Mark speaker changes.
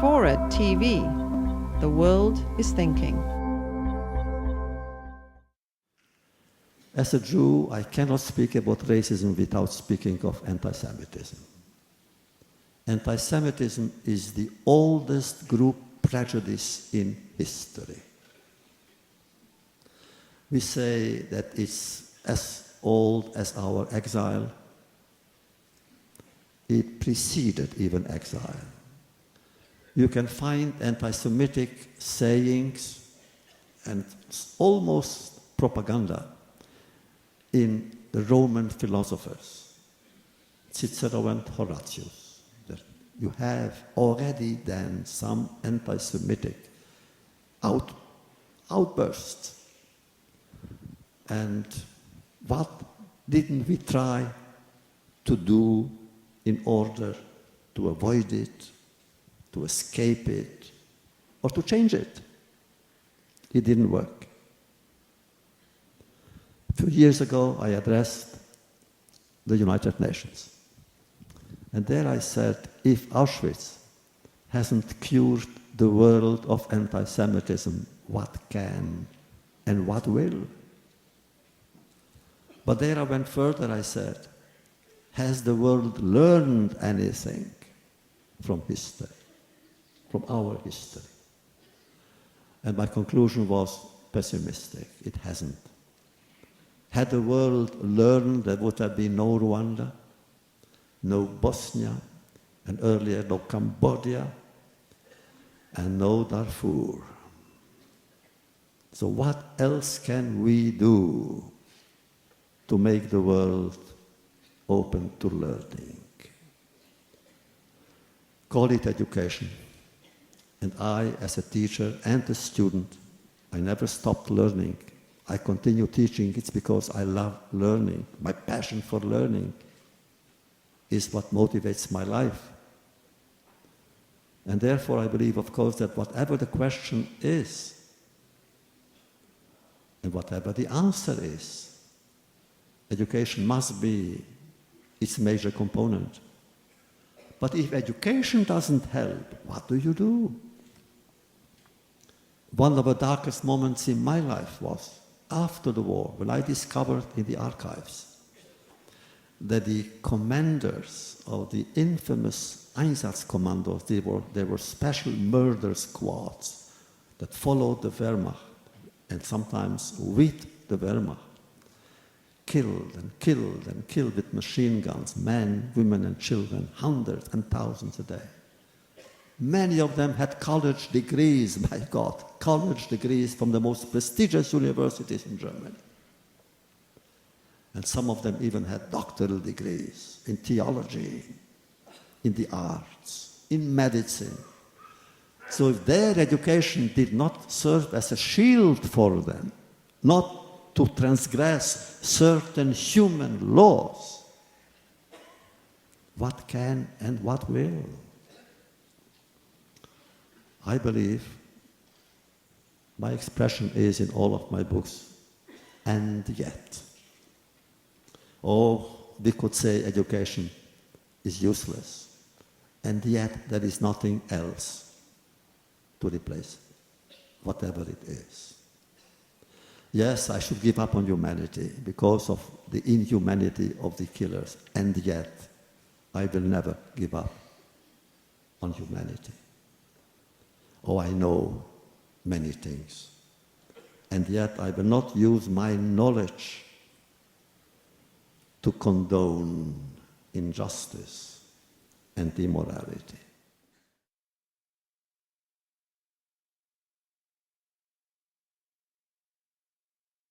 Speaker 1: FORA.tv. The world is thinking.
Speaker 2: As a Jew, I cannot speak about racism without speaking of anti-Semitism. Anti-Semitism is the oldest group prejudice in history. We say that it's as old as our exile. It preceded even exile. You can find anti-Semitic sayings and almost propaganda in the Roman philosophers, Cicero and Horatius. You have already then some anti-Semitic outbursts. And what didn't we try to do in order to avoid it, to escape it, or to change it? It didn't work. A few years ago, I addressed the United Nations. And there I said, if Auschwitz hasn't cured the world of anti-Semitism, what can and what will? But there I went further, I said, has the world learned anything from history, from our history? And my conclusion was pessimistic. It hasn't. Had the world learned, there would have been no Rwanda, no Bosnia, and earlier no Cambodia, and no Darfur. So what else can we do to make the world open to learning? Call it education. And I, as a teacher and a student, I never stopped learning. I continue teaching. It's because I love learning. My passion for learning is what motivates my life. And therefore I believe, of course, that whatever the question is, and whatever the answer is, education must be its major component. But if education doesn't help, what do you do? One of the darkest moments in my life was after the war, when I discovered in the archives that the commanders of the infamous Einsatzkommandos, they were special murder squads that followed the Wehrmacht and sometimes with the Wehrmacht, killed and killed and killed with machine guns, men, women and children, hundreds and thousands a day. Many of them had college degrees, my God, college degrees from the most prestigious universities in Germany. And some of them even had doctoral degrees in theology, in the arts, in medicine. So if their education did not serve as a shield for them, not to transgress certain human laws, what can and what will? I believe my expression is in all of my books, and yet. Or we could say education is useless, and yet there is nothing else to replace it, whatever it is. Yes, I should give up on humanity because of the inhumanity of the killers, and yet I will never give up on humanity. Oh, I know many things, and yet I will not use my knowledge to condone injustice and immorality.